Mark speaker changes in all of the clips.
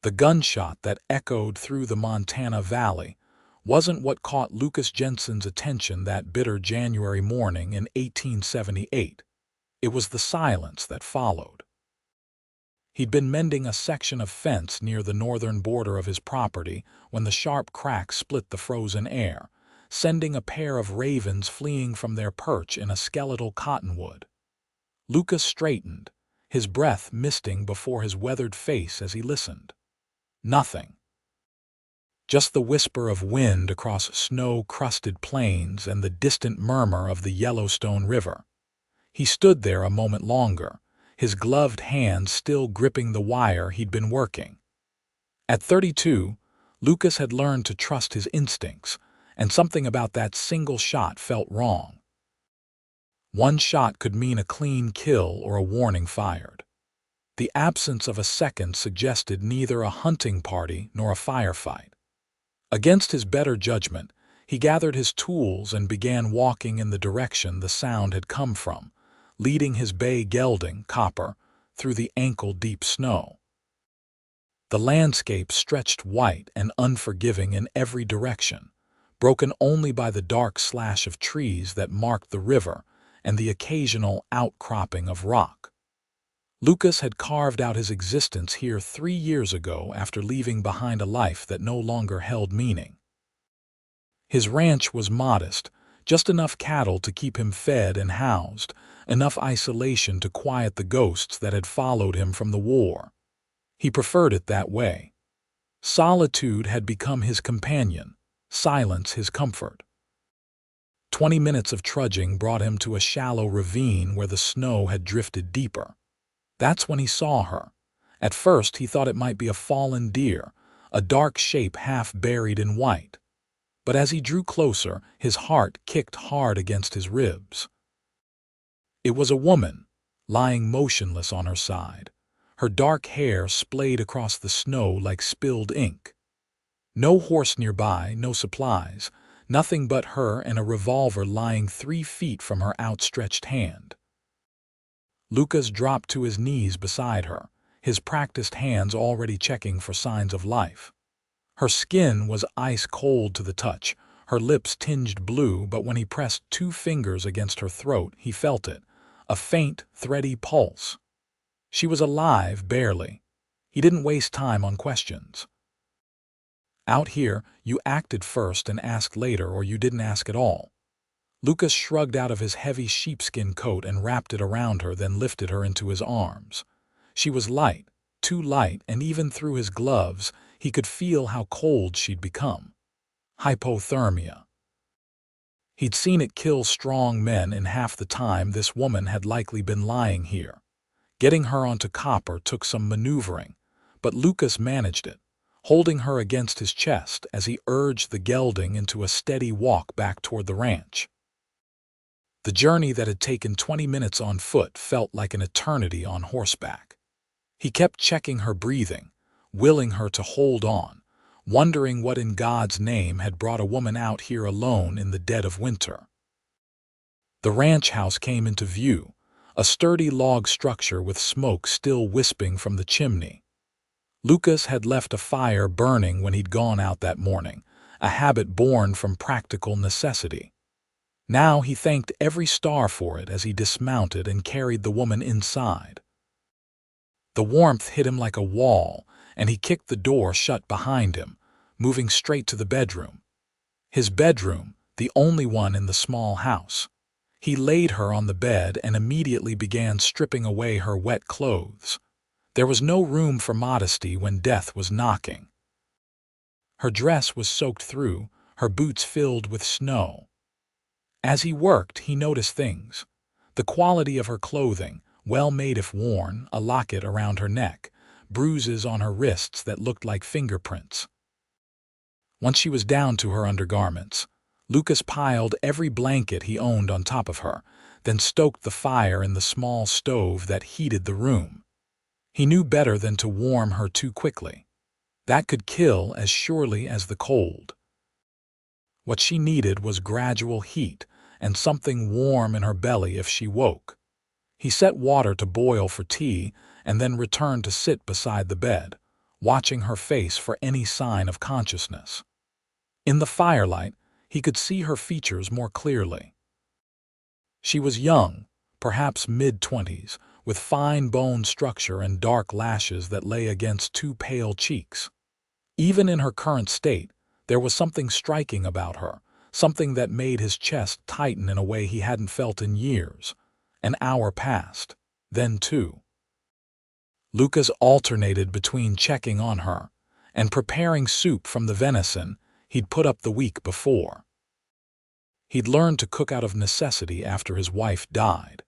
Speaker 1: The gunshot that echoed through the Montana Valley wasn't what caught Lucas Jensen's attention that bitter January morning in 1878. It was the silence that followed. He'd been mending a section of fence near the northern border of his property when the sharp crack split the frozen air, sending a pair of ravens fleeing from their perch in a skeletal cottonwood. Lucas straightened, his breath misting before his weathered face as he listened. Nothing. Just the whisper of wind across snow-crusted plains and the distant murmur of the Yellowstone River. He stood there a moment longer, his gloved hands still gripping the wire he'd been working. At 32, Lucas had learned to trust his instincts, and something about that single shot felt wrong. One shot could mean a clean kill or a warning fired. The absence of a second suggested neither a hunting party nor a firefight. Against his better judgment, he gathered his tools and began walking in the direction the sound had come from, leading his bay gelding, Copper, through the ankle-deep snow. The landscape stretched white and unforgiving in every direction, broken only by the dark slash of trees that marked the river and the occasional outcropping of rock. Lucas had carved out his existence here 3 years ago after leaving behind a life that no longer held meaning. His ranch was modest, just enough cattle to keep him fed and housed, enough isolation to quiet the ghosts that had followed him from the war. He preferred it that way. Solitude had become his companion, silence his comfort. 20 minutes of trudging brought him to a shallow ravine where the snow had drifted deeper. That's when he saw her. At first he thought it might be a fallen deer, a dark shape half buried in white. But as he drew closer, his heart kicked hard against his ribs. It was a woman, lying motionless on her side, her dark hair splayed across the snow like spilled ink. No horse nearby, no supplies, nothing but her and a revolver lying 3 feet from her outstretched hand. Lucas dropped to his knees beside her, his practiced hands already checking for signs of life. Her skin was ice-cold to the touch, her lips tinged blue, but when he pressed 2 fingers against her throat, he felt it, a faint, thready pulse. She was alive, barely. He didn't waste time on questions. Out here, you acted first and asked later, or you didn't ask at all. Lucas shrugged out of his heavy sheepskin coat and wrapped it around her, then lifted her into his arms. She was light, too light, and even through his gloves, he could feel how cold she'd become. Hypothermia. He'd seen it kill strong men in half the time this woman had likely been lying here. Getting her onto Copper took some maneuvering, but Lucas managed it, holding her against his chest as he urged the gelding into a steady walk back toward the ranch. The journey that had taken 20 minutes on foot felt like an eternity on horseback. He kept checking her breathing, willing her to hold on, wondering what in God's name had brought a woman out here alone in the dead of winter. The ranch house came into view, a sturdy log structure with smoke still wisping from the chimney. Lucas had left a fire burning when he'd gone out that morning, a habit born from practical necessity. Now he thanked every star for it as he dismounted and carried the woman inside. The warmth hit him like a wall, and he kicked the door shut behind him, moving straight to the bedroom. His bedroom, the only one in the small house. He laid her on the bed and immediately began stripping away her wet clothes. There was no room for modesty when death was knocking. Her dress was soaked through, her boots filled with snow. As he worked, he noticed things. The quality of her clothing, well made if worn, a locket around her neck, bruises on her wrists that looked like fingerprints. Once she was down to her undergarments, Lucas piled every blanket he owned on top of her, then stoked the fire in the small stove that heated the room. He knew better than to warm her too quickly. That could kill as surely as the cold. What she needed was gradual heat and something warm in her belly if she woke. He set water to boil for tea and then returned to sit beside the bed, watching her face for any sign of consciousness. In the firelight, he could see her features more clearly. She was young, perhaps mid-20s, with fine bone structure and dark lashes that lay against two pale cheeks. Even in her current state, there was something striking about her, something that made his chest tighten in a way he hadn't felt in years. An hour passed, then two. Lucas alternated between checking on her and preparing soup from the venison he'd put up the week before. He'd learned to cook out of necessity after his wife died,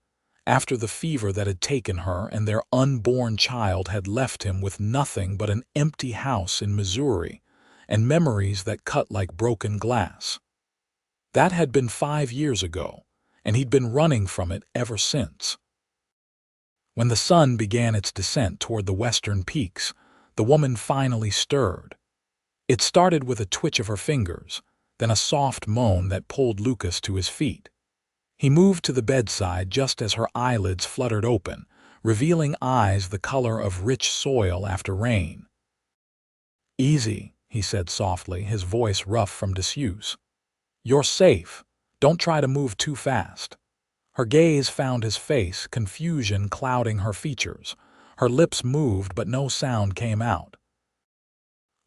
Speaker 1: after the fever that had taken her and their unborn child had left him with nothing but an empty house in Missouri and memories that cut like broken glass. That had been 5 years ago, and he'd been running from it ever since. When the sun began its descent toward the western peaks, the woman finally stirred. It started with a twitch of her fingers, then a soft moan that pulled Lucas to his feet. He moved to the bedside just as her eyelids fluttered open, revealing eyes the color of rich soil after rain. "Easy," he said softly, his voice rough from disuse. "You're safe. Don't try to move too fast." Her gaze found his face, confusion clouding her features. Her lips moved, but no sound came out.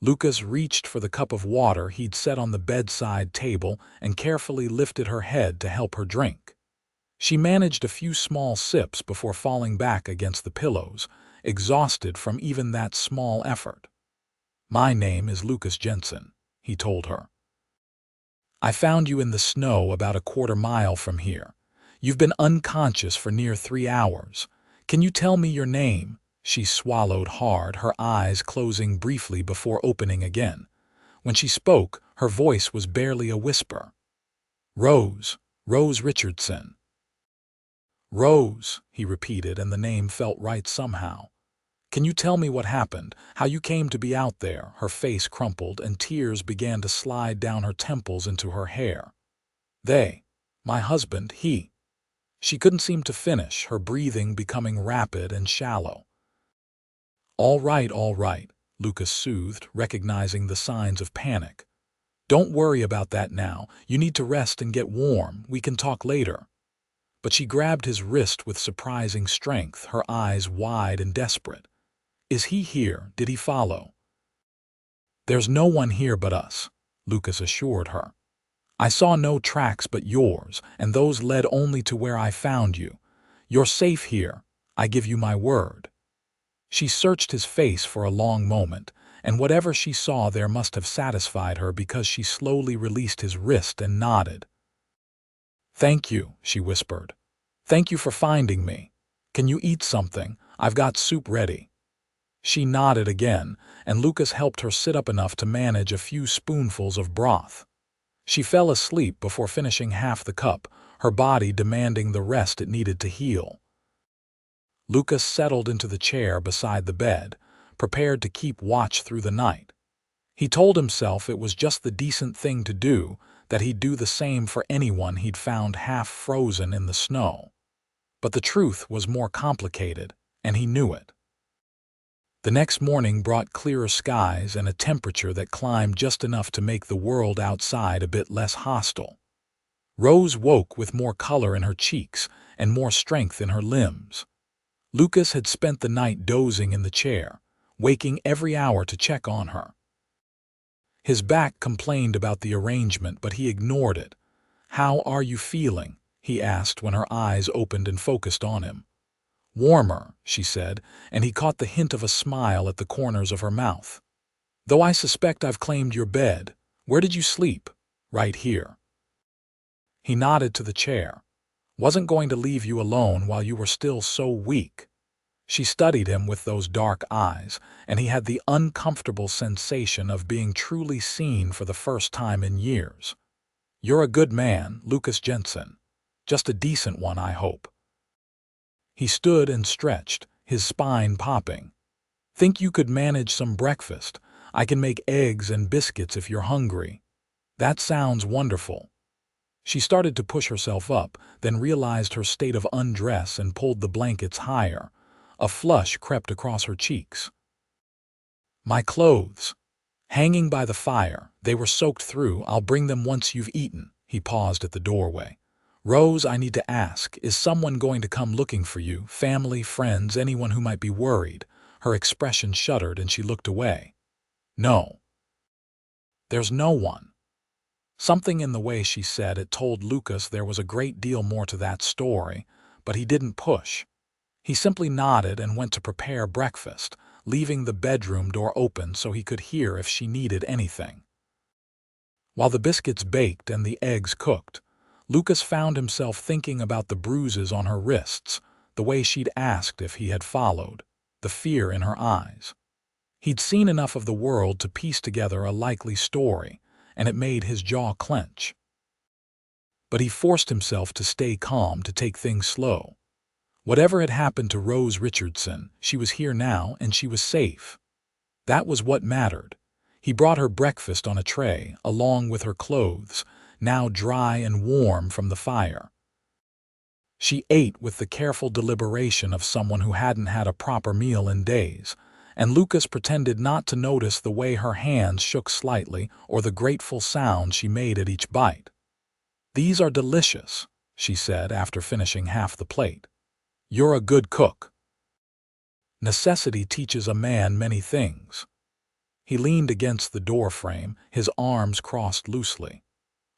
Speaker 1: Lucas reached for the cup of water he'd set on the bedside table and carefully lifted her head to help her drink. She managed a few small sips before falling back against the pillows, exhausted from even that small effort. "My name is Lucas Jensen," he told her. "I found you in the snow about a quarter-mile from here. You've been unconscious for near 3 hours. Can you tell me your name?" She swallowed hard, her eyes closing briefly before opening again. When she spoke, her voice was barely a whisper. "Rose Richardson." "Rose," he repeated, and the name felt right somehow. "Can you tell me what happened, how you came to be out there?" Her face crumpled, and tears began to slide down her temples into her hair. My husband, he." She couldn't seem to finish, her breathing becoming rapid and shallow. All right," Lucas soothed, recognizing the signs of panic. "Don't worry about that now. You need to rest and get warm. We can talk later." But she grabbed his wrist with surprising strength, her eyes wide and desperate. "Is he here? Did he follow?" "There's no one here but us," Lucas assured her. "I saw no tracks but yours, and those led only to where I found you. You're safe here. I give you my word." She searched his face for a long moment, and whatever she saw there must have satisfied her because she slowly released his wrist and nodded. "Thank you," she whispered. "Thank you for finding me. Can you eat something? I've got soup ready." She nodded again, and Lucas helped her sit up enough to manage a few spoonfuls of broth. She fell asleep before finishing half the cup, her body demanding the rest it needed to heal. Lucas settled into the chair beside the bed, prepared to keep watch through the night. He told himself it was just the decent thing to do, that he'd do the same for anyone he'd found half frozen in the snow. But the truth was more complicated, and he knew it. The next morning brought clearer skies and a temperature that climbed just enough to make the world outside a bit less hostile. Rose woke with more color in her cheeks and more strength in her limbs. Lucas had spent the night dozing in the chair, waking every hour to check on her. His back complained about the arrangement, but he ignored it. "How are you feeling?" he asked when her eyes opened and focused on him. "Warmer," she said, and he caught the hint of a smile at the corners of her mouth. "Though I suspect I've claimed your bed. Where did you sleep?" "Right here." He nodded to the chair. "Wasn't going to leave you alone while you were still so weak." She studied him with those dark eyes, and he had the uncomfortable sensation of being truly seen for the first time in years. "You're a good man, Lucas Jensen. Just a decent one, I hope." He stood and stretched, his spine popping. "Think you could manage some breakfast? I can make eggs and biscuits if you're hungry." "That sounds wonderful." She started to push herself up, then realized her state of undress and pulled the blankets higher. A flush crept across her cheeks. My clothes. Hanging by the fire. They were soaked through. I'll bring them once you've eaten. He paused at the doorway. Rose, I need to ask, is someone going to come looking for you? Family, friends, anyone who might be worried? Her expression shuddered and she looked away. No. There's no one. Something in the way she said it told Lucas there was a great deal more to that story, but he didn't push. He simply nodded and went to prepare breakfast, leaving the bedroom door open so he could hear if she needed anything. While the biscuits baked and the eggs cooked, Lucas found himself thinking about the bruises on her wrists, the way she'd asked if he had followed, the fear in her eyes. He'd seen enough of the world to piece together a likely story, and it made his jaw clench. But he forced himself to stay calm, to take things slow. Whatever had happened to Rose Richardson, she was here now and she was safe. That was what mattered. He brought her breakfast on a tray, along with her clothes, now dry and warm from the fire. She ate with the careful deliberation of someone who hadn't had a proper meal in days, and Lucas pretended not to notice the way her hands shook slightly or the grateful sound she made at each bite. "These are delicious," she said after finishing half the plate. "You're a good cook." Necessity teaches a man many things. He leaned against the doorframe, his arms crossed loosely.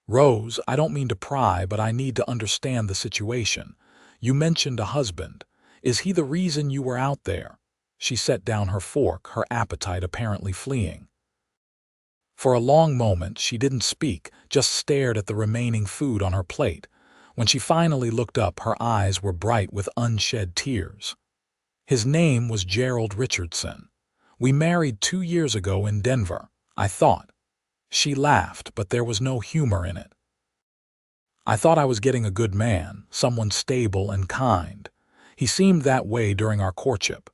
Speaker 1: "Rose, I don't mean to pry, but I need to understand the situation. You mentioned a husband. Is he the reason you were out there?" She set down her fork, her appetite apparently fleeing. For a long moment she didn't speak, just stared at the remaining food on her plate. When she finally looked up, her eyes were bright with unshed tears. "His name was Gerald Richardson. We married 2 years ago in Denver, I thought." She laughed, but there was no humor in it. "I thought I was getting a good man, someone stable and kind. He seemed that way during our courtship.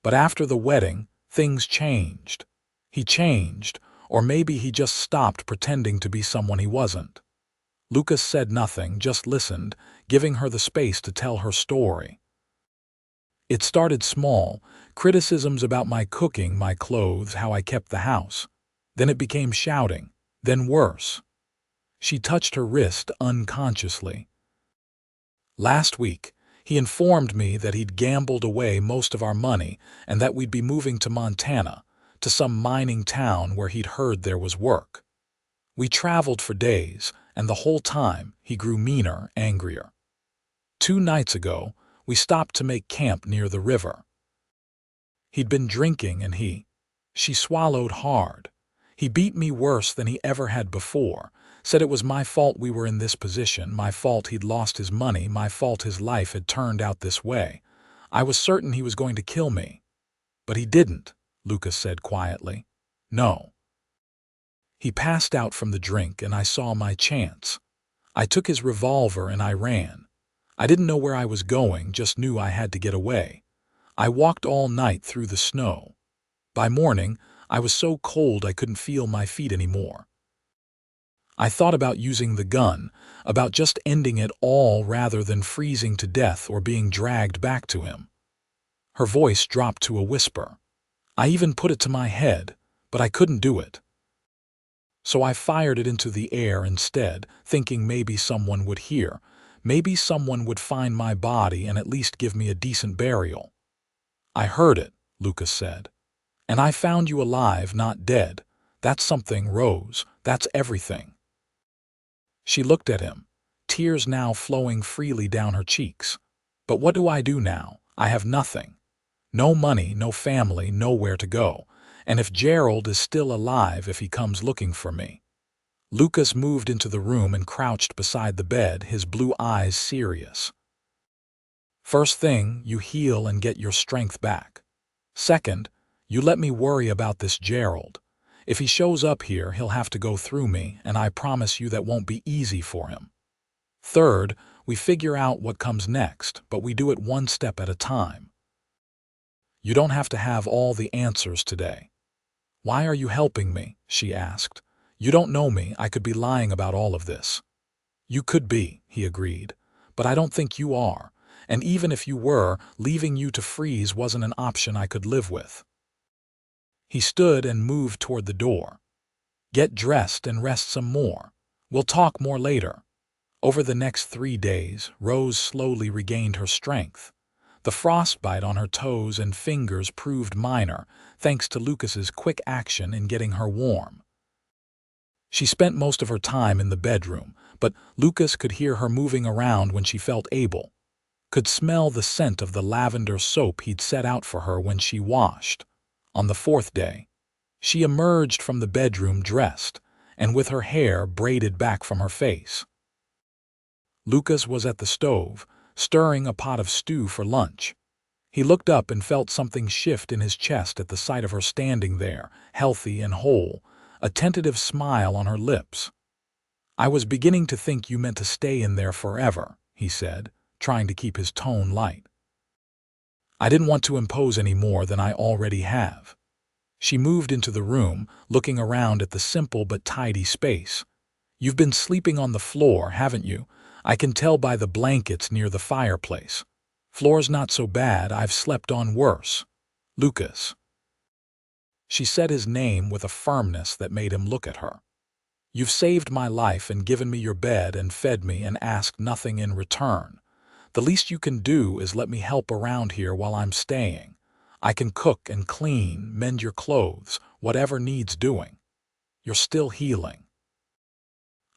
Speaker 1: But after the wedding, things changed. He changed, or maybe he just stopped pretending to be someone he wasn't." Lucas said nothing, just listened, giving her the space to tell her story. "It started small, criticisms about my cooking, my clothes, how I kept the house. Then it became shouting, then worse." She touched her wrist unconsciously. "Last week, he informed me that he'd gambled away most of our money and that we'd be moving to Montana, to some mining town where he'd heard there was work. We traveled for days, and the whole time he grew meaner, angrier. 2 nights ago, we stopped to make camp near the river. He'd been drinking and She swallowed hard. "He beat me worse than he ever had before, said it was my fault we were in this position, my fault he'd lost his money, my fault his life had turned out this way. I was certain he was going to kill me. But he didn't," Lucas said quietly. "No. He passed out from the drink and I saw my chance. I took his revolver and I ran. I didn't know where I was going, just knew I had to get away. I walked all night through the snow. By morning, I was so cold I couldn't feel my feet anymore. I thought about using the gun, about just ending it all rather than freezing to death or being dragged back to him." Her voice dropped to a whisper. "I even put it to my head, but I couldn't do it. So I fired it into the air instead, thinking maybe someone would hear, maybe someone would find my body and at least give me a decent burial." "I heard it," Lucas said. "And I found you alive, not dead. That's something, Rose. That's everything." She looked at him, tears now flowing freely down her cheeks. "But what do I do now? I have nothing. No money, no family, nowhere to go. And if Gerald is still alive, if he comes looking for me." Lucas moved into the room and crouched beside the bed, his blue eyes serious. "First thing, you heal and get your strength back. Second, you let me worry about this Gerald. If he shows up here, he'll have to go through me, and I promise you that won't be easy for him. Third, we figure out what comes next, but we do it one step at a time. You don't have to have all the answers today." "Why are you helping me?" she asked. "You don't know me, I could be lying about all of this." "You could be," he agreed, "but I don't think you are, and even if you were, leaving you to freeze wasn't an option I could live with." He stood and moved toward the door. "Get dressed and rest some more. We'll talk more later." Over the next 3 days, Rose slowly regained her strength. The frostbite on her toes and fingers proved minor, thanks to Lucas's quick action in getting her warm. She spent most of her time in the bedroom, but Lucas could hear her moving around when she felt able, could smell the scent of the lavender soap he'd set out for her when she washed. On the 4th day, she emerged from the bedroom dressed, and with her hair braided back from her face. Lucas was at the stove, stirring a pot of stew for lunch. He looked up and felt something shift in his chest at the sight of her standing there, healthy and whole, a tentative smile on her lips. "I was beginning to think you meant to stay in there forever," he said, trying to keep his tone light. "I didn't want to impose any more than I already have." She moved into the room, looking around at the simple but tidy space. "You've been sleeping on the floor, haven't you? I can tell by the blankets near the fireplace. Floor's not so bad, I've slept on worse. Lucas." She said his name with a firmness that made him look at her. "You've saved my life and given me your bed and fed me and asked nothing in return. The least you can do is let me help around here while I'm staying. I can cook and clean, mend your clothes, whatever needs doing. You're still healing.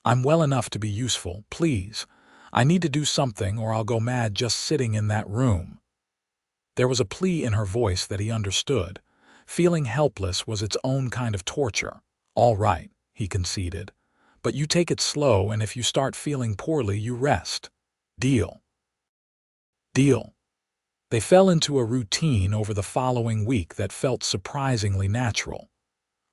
Speaker 1: I'm well enough to be useful, please. I need to do something or I'll go mad just sitting in that room." There was a plea in her voice that he understood. Feeling helpless was its own kind of torture. "All right," he conceded. "But you take it slow, and if you start feeling poorly, you rest. Deal?" "Deal." They fell into a routine over the following week that felt surprisingly natural.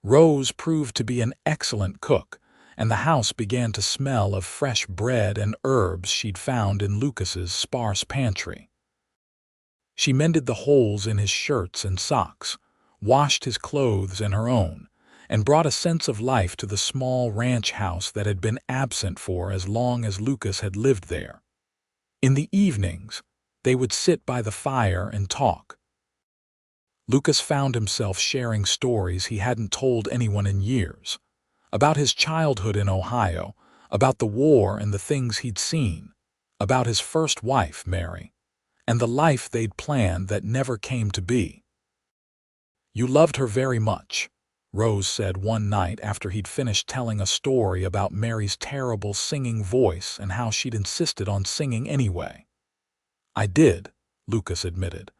Speaker 1: Rose proved to be an excellent cook, and the house began to smell of fresh bread and herbs she'd found in Lucas's sparse pantry. She mended the holes in his shirts and socks, washed his clothes and her own, and brought a sense of life to the small ranch house that had been absent for as long as Lucas had lived there. In the evenings, they would sit by the fire and talk. Lucas found himself sharing stories he hadn't told anyone in years, about his childhood in Ohio, about the war and the things he'd seen, about his first wife, Mary, and the life they'd planned that never came to be. "You loved her very much," Rose said one night after he'd finished telling a story about Mary's terrible singing voice and how she'd insisted on singing anyway. "I did," Lucas admitted,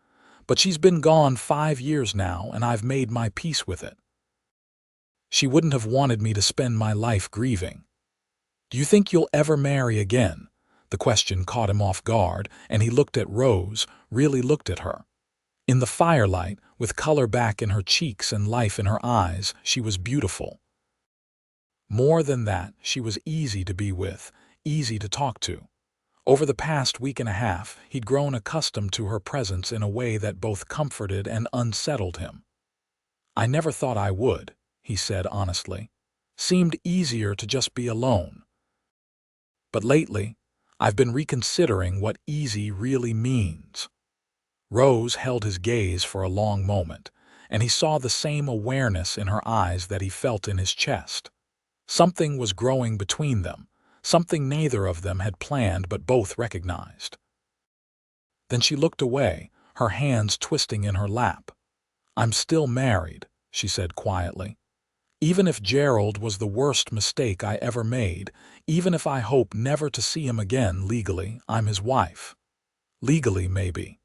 Speaker 1: "but she's been gone 5 years now and I've made my peace with it. She wouldn't have wanted me to spend my life grieving." "Do you think you'll ever marry again?" The question caught him off guard, and he looked at Rose, really looked at her. In the firelight, with color back in her cheeks and life in her eyes, she was beautiful. More than that, she was easy to be with, easy to talk to. Over the past week and a half, he'd grown accustomed to her presence in a way that both comforted and unsettled him. "I never thought I would," he said honestly. "Seemed easier to just be alone. But lately, I've been reconsidering what easy really means." Rose held his gaze for a long moment, and he saw the same awareness in her eyes that he felt in his chest. Something was growing between them, something neither of them had planned but both recognized. Then she looked away, her hands twisting in her lap. "I'm still married," she said quietly. "Even if Gerald was the worst mistake I ever made, even if I hope never to see him again legally, I'm his wife. Legally, maybe.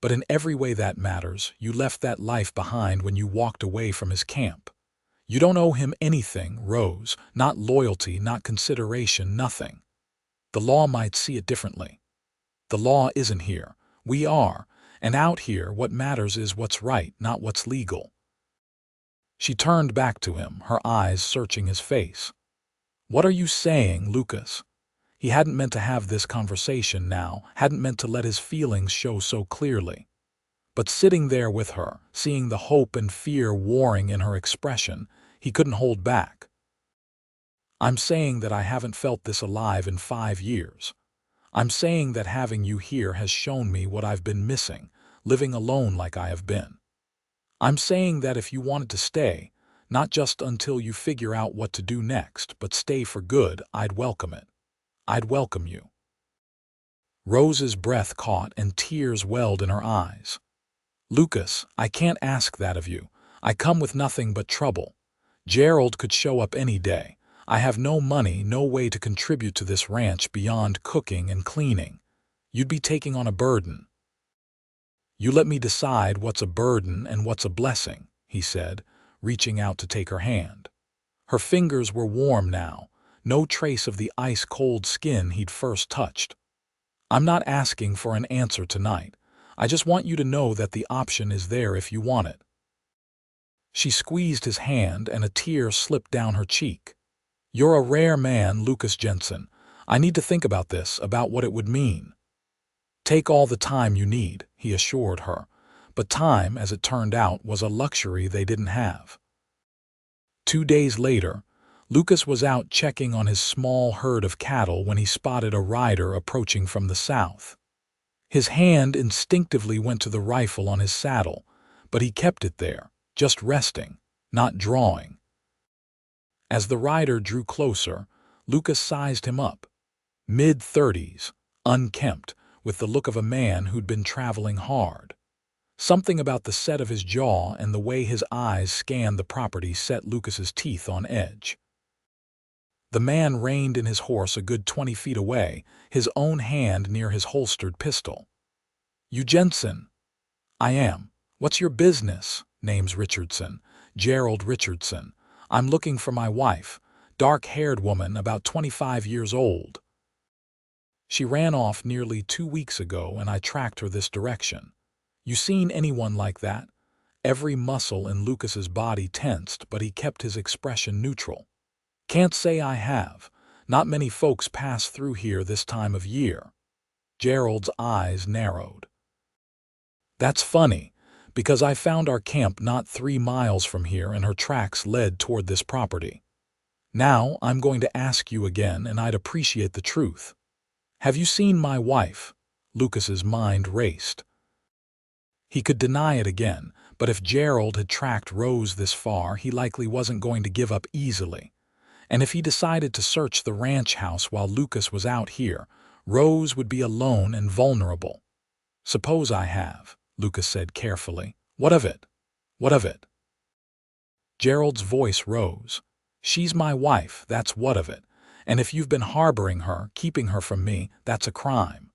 Speaker 1: But in every way that matters, you left that life behind when you walked away from his camp. You don't owe him anything, Rose, not loyalty, not consideration, nothing. The law might see it differently. The law isn't here. We are, and out here what matters is what's right, not what's legal." She turned back to him, her eyes searching his face. "What are you saying, Lucas?" He hadn't meant to have this conversation now, hadn't meant to let his feelings show so clearly. But sitting there with her, seeing the hope and fear warring in her expression, he couldn't hold back. "I'm saying that I haven't felt this alive in 5 years. I'm saying that having you here has shown me what I've been missing, living alone like I have been. I'm saying that if you wanted to stay, not just until you figure out what to do next, but stay for good, I'd welcome it. I'd welcome you." Rose's breath caught and tears welled in her eyes. "Lucas, I can't ask that of you. I come with nothing but trouble. Gerald could show up any day. I have no money, no way to contribute to this ranch beyond cooking and cleaning. You'd be taking on a burden." "You let me decide what's a burden and what's a blessing," he said, reaching out to take her hand. Her fingers were warm now, no trace of the ice-cold skin he'd first touched. "I'm not asking for an answer tonight. I just want you to know that the option is there if you want it." She squeezed his hand and a tear slipped down her cheek. "You're a rare man, Lucas Jensen. I need to think about this, about what it would mean." "Take all the time you need," he assured her. But time, as it turned out, was a luxury they didn't have. 2 days later, Lucas was out checking on his small herd of cattle when he spotted a rider approaching from the south. His hand instinctively went to the rifle on his saddle, but he kept it there, just resting, not drawing. As the rider drew closer, Lucas sized him up. Mid-30s, unkempt, with the look of a man who'd been traveling hard. Something about the set of his jaw and the way his eyes scanned the property set Lucas's teeth on edge. The man reined in his horse a good 20 feet away, his own hand near his holstered pistol. "You Jensen?" "I am. What's your business?" "Name's Richardson. Gerald Richardson. I'm looking for my wife, dark-haired woman about 25 years old. She ran off nearly 2 weeks ago and I tracked her this direction. You seen anyone like that?" Every muscle in Lucas's body tensed, but he kept his expression neutral. "Can't say I have. Not many folks pass through here this time of year." Gerald's eyes narrowed. "That's funny, because I found our camp not 3 miles from here and her tracks led toward this property. Now I'm going to ask you again, and I'd appreciate the truth. Have you seen my wife?" Lucas's mind raced. He could deny it again, but if Gerald had tracked Rose this far, he likely wasn't going to give up easily. And if he decided to search the ranch house while Lucas was out here, Rose would be alone and vulnerable. "Suppose I have," Lucas said carefully. "What of it? What of it?" Gerald's voice rose. "She's my wife, that's what of it. And if you've been harboring her, keeping her from me, that's a crime.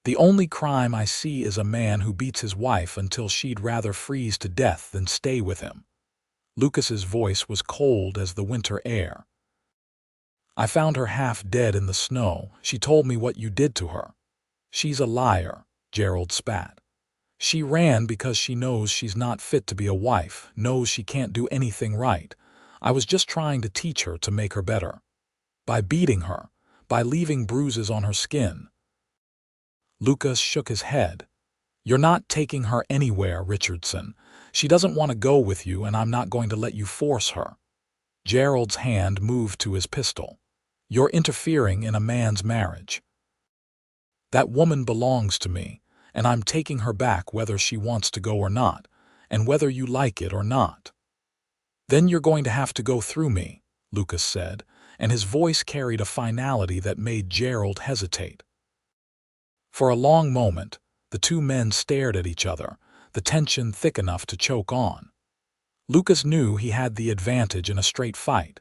Speaker 1: The only crime I see is a man who beats his wife until she'd rather freeze to death than stay with him." Lucas's voice was cold as the winter air. "I found her half dead in the snow. She told me what you did to her." "She's a liar," Gerald spat. "She ran because she knows she's not fit to be a wife, knows she can't do anything right. I was just trying to teach her to make her better. By beating her, by leaving bruises on her skin." Lucas shook his head. "You're not taking her anywhere, Richardson. She doesn't want to go with you, and I'm not going to let you force her." Gerald's hand moved to his pistol. "You're interfering in a man's marriage. That woman belongs to me, and I'm taking her back whether she wants to go or not, and whether you like it or not." "Then you're going to have to go through me," Lucas said, and his voice carried a finality that made Gerald hesitate. For a long moment, the two men stared at each other, the tension thick enough to choke on. Lucas knew he had the advantage in a straight fight.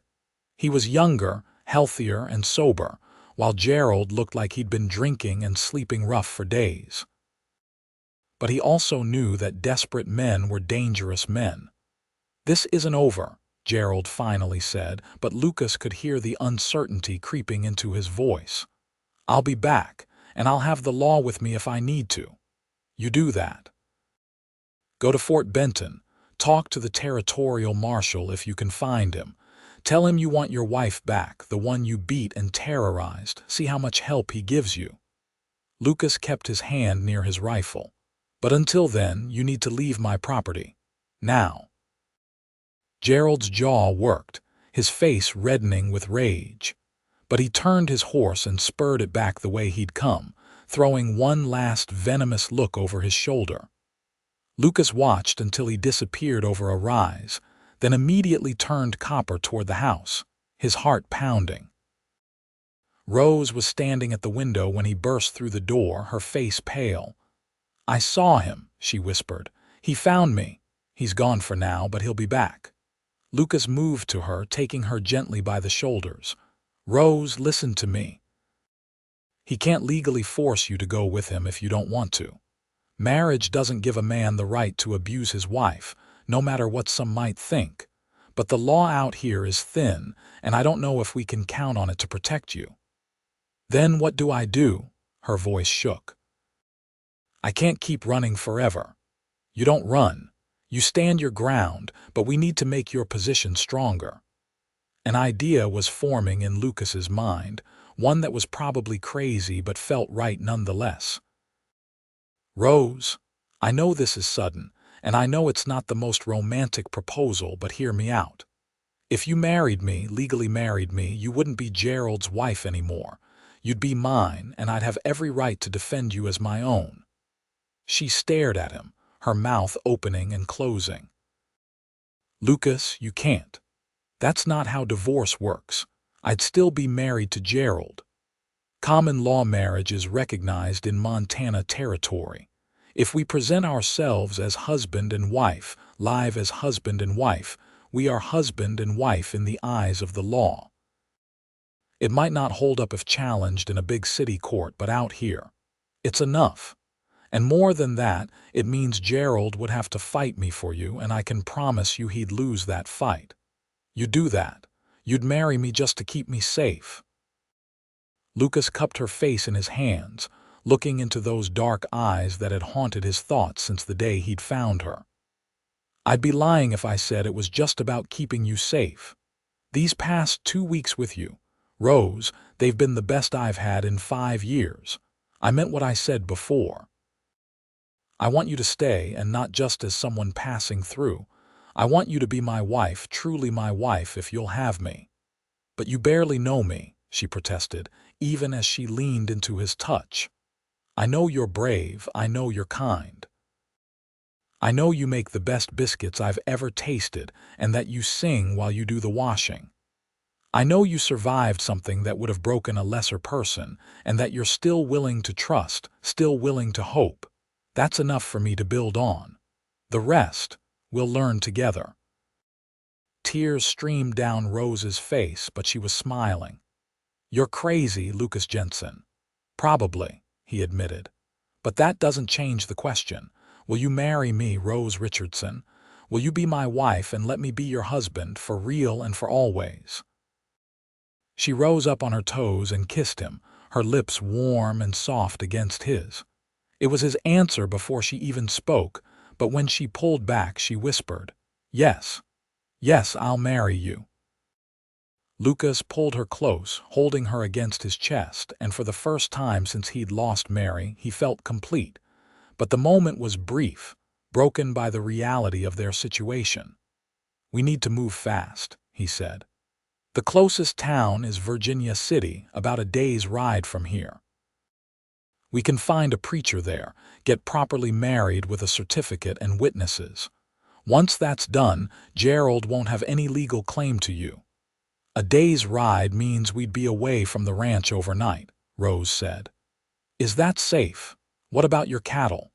Speaker 1: He was younger, healthier, and sober, while Gerald looked like he'd been drinking and sleeping rough for days. But he also knew that desperate men were dangerous men. "This isn't over," Gerald finally said, but Lucas could hear the uncertainty creeping into his voice. "I'll be back, and I'll have the law with me if I need to." "You do that. Go to Fort Benton. Talk to the territorial marshal if you can find him. Tell him you want your wife back, the one you beat and terrorized. See how much help he gives you." Lucas kept his hand near his rifle. "But until then, you need to leave my property. Now." Gerald's jaw worked, his face reddening with rage. But he turned his horse and spurred it back the way he'd come, throwing one last venomous look over his shoulder. Lucas watched until he disappeared over a rise, then immediately turned copper toward the house, his heart pounding. Rose was standing at the window when he burst through the door, her face pale. "I saw him," she whispered. "He found me. He's gone for now, but he'll be back." Lucas moved to her, taking her gently by the shoulders. "Rose, listen to me. He can't legally force you to go with him if you don't want to. Marriage doesn't give a man the right to abuse his wife, no matter what some might think. But the law out here is thin, and I don't know if we can count on it to protect you." "Then what do I do?" Her voice shook. "I can't keep running forever." "You don't run. You stand your ground, but we need to make your position stronger." An idea was forming in Lucas's mind, one that was probably crazy but felt right nonetheless. "Rose, I know this is sudden, and I know it's not the most romantic proposal, but hear me out. If you married me, legally married me, you wouldn't be Gerald's wife anymore. You'd be mine, and I'd have every right to defend you as my own." She stared at him, her mouth opening and closing. "Lucas, you can't. That's not how divorce works. I'd still be married to Gerald. Common law marriage is recognized in Montana territory. If we present ourselves as husband and wife, live as husband and wife, we are husband and wife in the eyes of the law. It might not hold up if challenged in a big city court, but out here, it's enough. And more than that, it means Gerald would have to fight me for you, and I can promise you he'd lose that fight. You do that. You'd marry me just to keep me safe." Lucas cupped her face in his hands, looking into those dark eyes that had haunted his thoughts since the day he'd found her. "I'd be lying if I said it was just about keeping you safe. These past 2 weeks with you, Rose, they've been the best I've had in 5 years. I meant what I said before. I want you to stay, and not just as someone passing through. I want you to be my wife, truly my wife, if you'll have me." "But you barely know me," she protested, even as she leaned into his touch. "I know you're brave, I know you're kind. I know you make the best biscuits I've ever tasted, and that you sing while you do the washing. I know you survived something that would have broken a lesser person, and that you're still willing to trust, still willing to hope. That's enough for me to build on. The rest, we'll learn together." Tears streamed down Rose's face, but she was smiling. "You're crazy, Lucas Jensen." "Probably," he admitted. "But that doesn't change the question. Will you marry me, Rose Richardson? Will you be my wife and let me be your husband, for real and for always?" She rose up on her toes and kissed him, her lips warm and soft against his. It was his answer before she even spoke, but when she pulled back, she whispered, "Yes, yes, I'll marry you." Lucas pulled her close, holding her against his chest, and for the first time since he'd lost Mary, he felt complete. But the moment was brief, broken by the reality of their situation. "We need to move fast," he said. "The closest town is Virginia City, about a day's ride from here. We can find a preacher there, get properly married with a certificate and witnesses. Once that's done, Gerald won't have any legal claim to you." "A day's ride means we'd be away from the ranch overnight," Rose said. "Is that safe? What about your cattle?"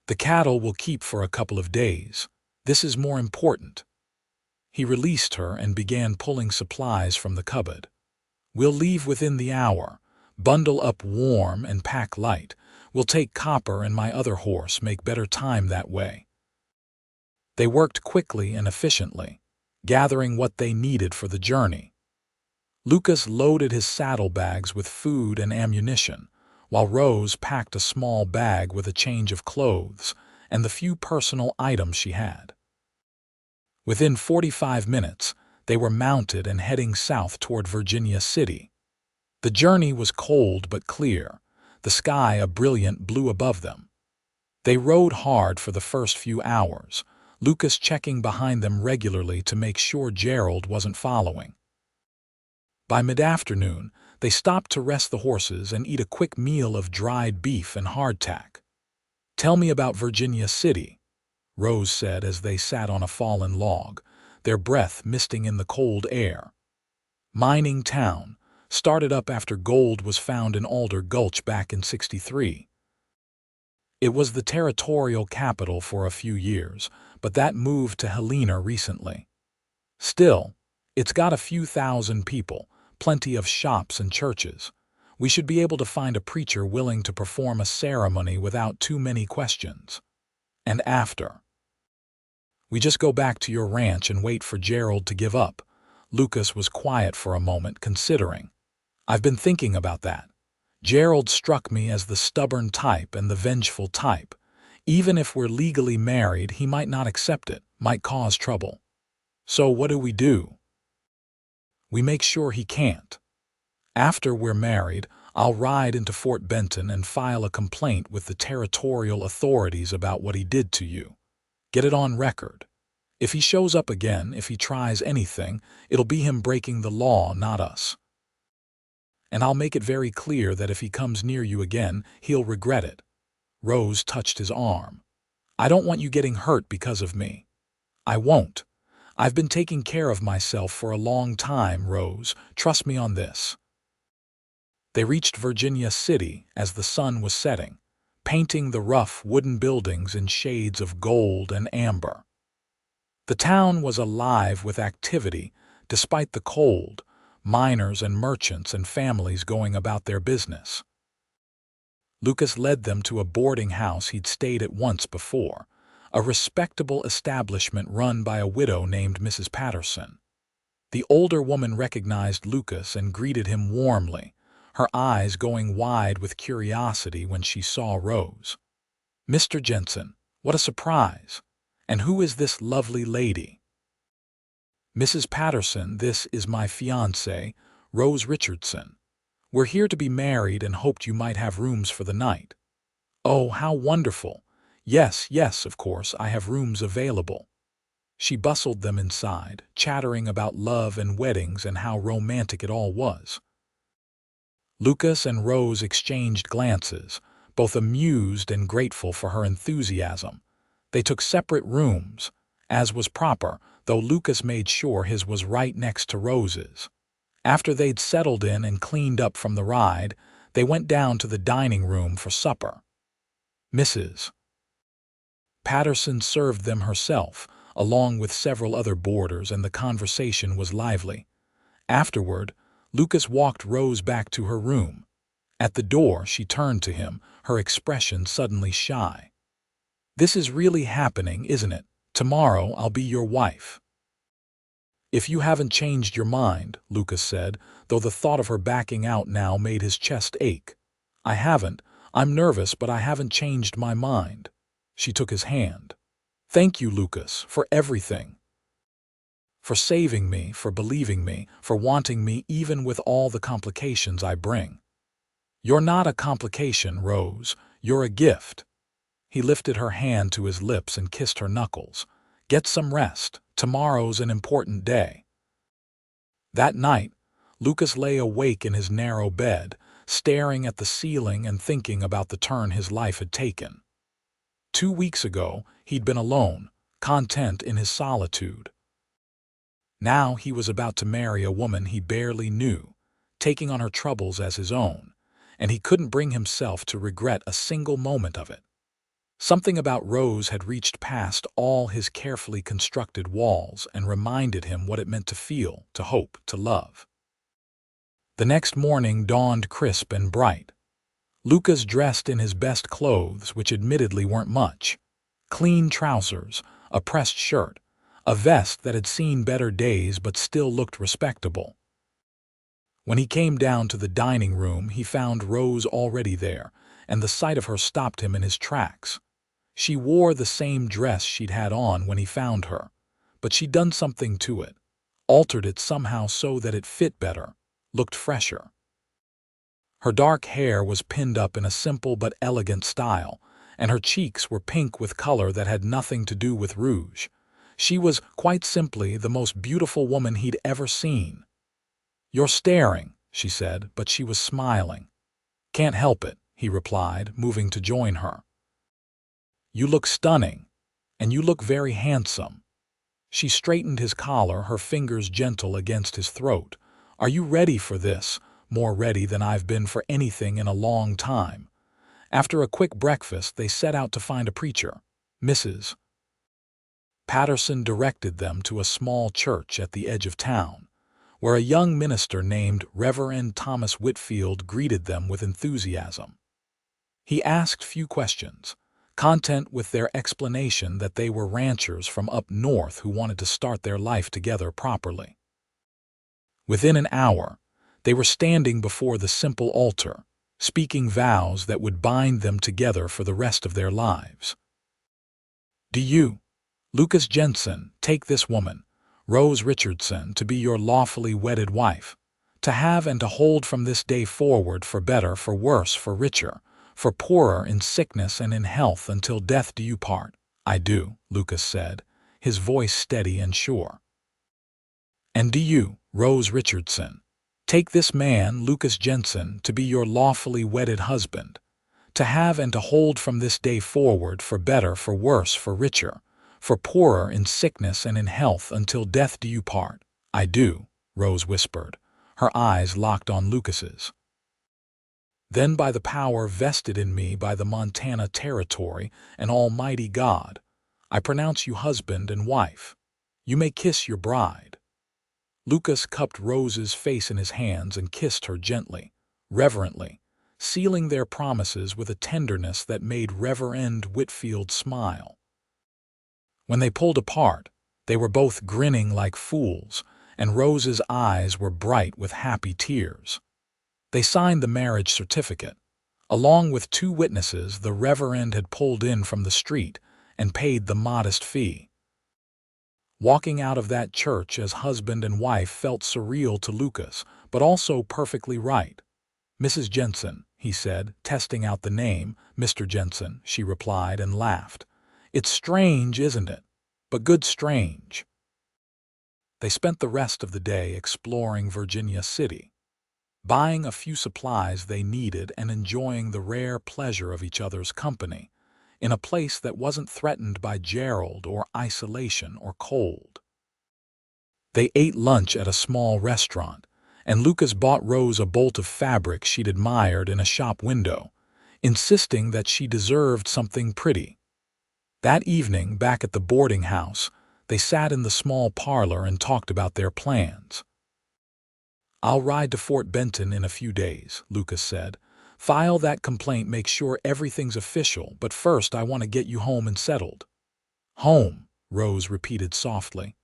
Speaker 1: "The cattle will keep for a couple of days. This is more important." He released her and began pulling supplies from the cupboard. "We'll leave within the hour. Bundle up warm and pack light. We'll take Copper and my other horse, make better time that way." They worked quickly and efficiently, gathering what they needed for the journey. Lucas loaded his saddlebags with food and ammunition, while Rose packed a small bag with a change of clothes and the few personal items she had. Within 45 minutes, they were mounted and heading south toward Virginia City. The journey was cold but clear, the sky a brilliant blue above them. They rode hard for the first few hours, Lucas checking behind them regularly to make sure Gerald wasn't following. By mid-afternoon, they stopped to rest the horses and eat a quick meal of dried beef and hardtack. "Tell me about Virginia City," Rose said as they sat on a fallen log, their breath misting in the cold air. "Mining town, started up after gold was found in Alder Gulch back in '63. It was the territorial capital for a few years, but that moved to Helena recently. Still, it's got a few thousand people, plenty of shops and churches. We should be able to find a preacher willing to perform a ceremony without too many questions. And after, we just go back to your ranch and wait for Gerald to give up." Lucas was quiet for a moment, considering. "I've been thinking about that. Gerald struck me as the stubborn type and the vengeful type. Even if we're legally married, he might not accept it, might cause trouble. So what do? We make sure he can't. After we're married, I'll ride into Fort Benton and file a complaint with the territorial authorities about what he did to you. Get it on record. If he shows up again, if he tries anything, it'll be him breaking the law, not us. And I'll make it very clear that if he comes near you again, he'll regret it." Rose touched his arm. "I don't want you getting hurt because of me." "I won't. I've been taking care of myself for a long time, Rose. Trust me on this." They reached Virginia City as the sun was setting, painting the rough wooden buildings in shades of gold and amber. The town was alive with activity, despite the cold, miners and merchants and families going about their business. Lucas led them to a boarding house he'd stayed at once before, a respectable establishment run by a widow named Mrs. Patterson. The older woman recognized Lucas and greeted him warmly, her eyes going wide with curiosity when she saw Rose. "Mr. Jensen, what a surprise! And who is this lovely lady?" "Mrs. Patterson, this is my fiancée, Rose Richardson. We're here to be married and hoped you might have rooms for the night." "Oh, how wonderful! Yes, yes, of course, I have rooms available." She bustled them inside, chattering about love and weddings and how romantic it all was. Lucas and Rose exchanged glances, both amused and grateful for her enthusiasm. They took separate rooms, as was proper, though Lucas made sure his was right next to Rose's. After they'd settled in and cleaned up from the ride, they went down to the dining room for supper. Mrs. Patterson served them herself, along with several other boarders, and the conversation was lively. Afterward, Lucas walked Rose back to her room. At the door, she turned to him, her expression suddenly shy. "This is really happening, isn't it? Tomorrow I'll be your wife." "If you haven't changed your mind," Lucas said, though the thought of her backing out now made his chest ache. "I haven't. I'm nervous, but I haven't changed my mind." She took his hand. "Thank you, Lucas, for everything. For saving me, for believing me, for wanting me even with all the complications I bring." "You're not a complication, Rose. You're a gift." He lifted her hand to his lips and kissed her knuckles. "Get some rest. Tomorrow's an important day." That night, Lucas lay awake in his narrow bed, staring at the ceiling and thinking about the turn his life had taken. 2 weeks ago, he'd been alone, content in his solitude. Now he was about to marry a woman he barely knew, taking on her troubles as his own, and he couldn't bring himself to regret a single moment of it. Something about Rose had reached past all his carefully constructed walls and reminded him what it meant to feel, to hope, to love. The next morning dawned crisp and bright. Lucas dressed in his best clothes, which admittedly weren't much. Clean trousers, a pressed shirt, a vest that had seen better days but still looked respectable. When he came down to the dining room, he found Rose already there, and the sight of her stopped him in his tracks. She wore the same dress she'd had on when he found her, but she'd done something to it, altered it somehow so that it fit better, looked fresher. Her dark hair was pinned up in a simple but elegant style, and her cheeks were pink with color that had nothing to do with rouge. She was, quite simply, the most beautiful woman he'd ever seen. "You're staring," she said, but she was smiling. "Can't help it," he replied, moving to join her. You look stunning, and you look very handsome." She straightened his collar, her fingers gentle against his throat. "Are you ready for this? More ready than I've been for anything in a long time." After a quick breakfast, they set out to find a preacher. Mrs. Patterson directed them to a small church at the edge of town, where a young minister named Reverend Thomas Whitfield greeted them with enthusiasm. He asked few questions, content with their explanation that they were ranchers from up north who wanted to start their life together properly. Within an hour, they were standing before the simple altar, speaking vows that would bind them together for the rest of their lives. "Do you, Lucas Jensen, take this woman, Rose Richardson, to be your lawfully wedded wife, to have and to hold from this day forward for better, for worse, for richer, for poorer, in sickness and in health, until death do you part?" "I do," Lucas said, his voice steady and sure. "And do you, Rose Richardson, take this man, Lucas Jensen, to be your lawfully wedded husband, to have and to hold from this day forward for better, for worse, for richer, for poorer, in sickness and in health, until death do you part?" "I do," Rose whispered, her eyes locked on Lucas's. "Then by the power vested in me by the Montana Territory and Almighty God, I pronounce you husband and wife. You may kiss your bride." Lucas cupped Rose's face in his hands and kissed her gently, reverently, sealing their promises with a tenderness that made Reverend Whitfield smile. When they pulled apart, they were both grinning like fools, and Rose's eyes were bright with happy tears. They signed the marriage certificate. Along with 2 witnesses the Reverend had pulled in from the street and paid the modest fee. Walking out of that church as husband and wife felt surreal to Lucas, but also perfectly right. "Mrs. Jensen," he said, testing out the name. "Mr. Jensen," she replied and laughed. "It's strange, isn't it? But good strange." They spent the rest of the day exploring Virginia City, buying a few supplies they needed and enjoying the rare pleasure of each other's company, in a place that wasn't threatened by Gerald or isolation or cold. They ate lunch at a small restaurant, and Lucas bought Rose a bolt of fabric she'd admired in a shop window, insisting that she deserved something pretty. That evening, back at the boarding house, they sat in the small parlor and talked about their plans. "I'll ride to Fort Benton in a few days," Lucas said. "File that complaint, make sure everything's official, but first I want to get you home and settled." "Home," Rose repeated softly.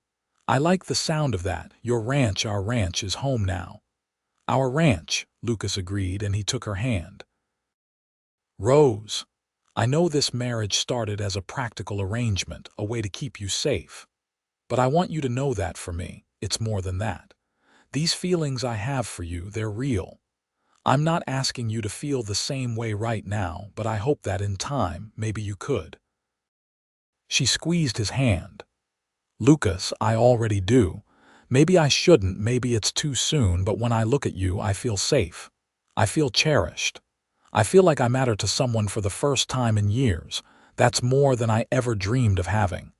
Speaker 1: "I like the sound of that. Your ranch, our ranch, is home now." "Our ranch," Lucas agreed, and he took her hand. "Rose, I know this marriage started as a practical arrangement, a way to keep you safe. But I want you to know that for me, it's more than that. These feelings I have for you, they're real. I'm not asking you to feel the same way right now, but I hope that in time, maybe you could." She squeezed his hand. "Lucas, I already do. Maybe I shouldn't, maybe it's too soon, but when I look at you, I feel safe. I feel cherished. I feel like I matter to someone for the first time in years. That's more than I ever dreamed of having."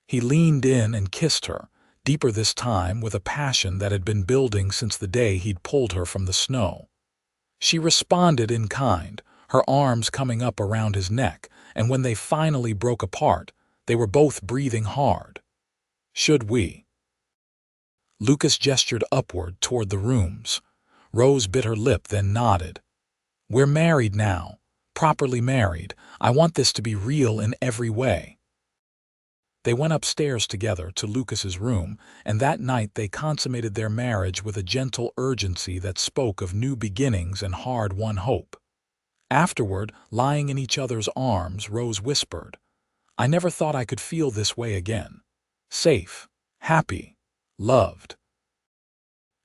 Speaker 1: He leaned in and kissed her, deeper this time, with a passion that had been building since the day he'd pulled her from the snow. She responded in kind, her arms coming up around his neck, and when they finally broke apart, they were both breathing hard. "Should we?" Lucas gestured upward toward the rooms. Rose bit her lip, then nodded. "We're married now, properly married. I want this to be real in every way." They went upstairs together to Lucas's room, and that night they consummated their marriage with a gentle urgency that spoke of new beginnings and hard-won hope. Afterward, lying in each other's arms, Rose whispered, "I never thought I could feel this way again. Safe, happy, loved."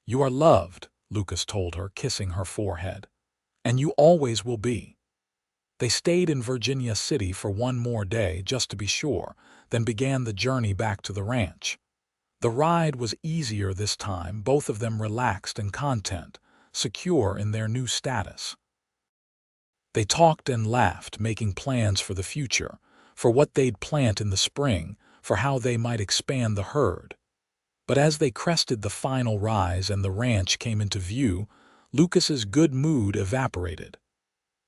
Speaker 1: "You are loved," Lucas told her, kissing her forehead. "And you always will be." They stayed in Virginia City for one more day, just to be sure, then began the journey back to the ranch. The ride was easier this time, both of them relaxed and content, secure in their new status. They talked and laughed, making plans for the future, for what they'd plant in the spring, for how they might expand the herd. But as they crested the final rise and the ranch came into view, Lucas's good mood evaporated.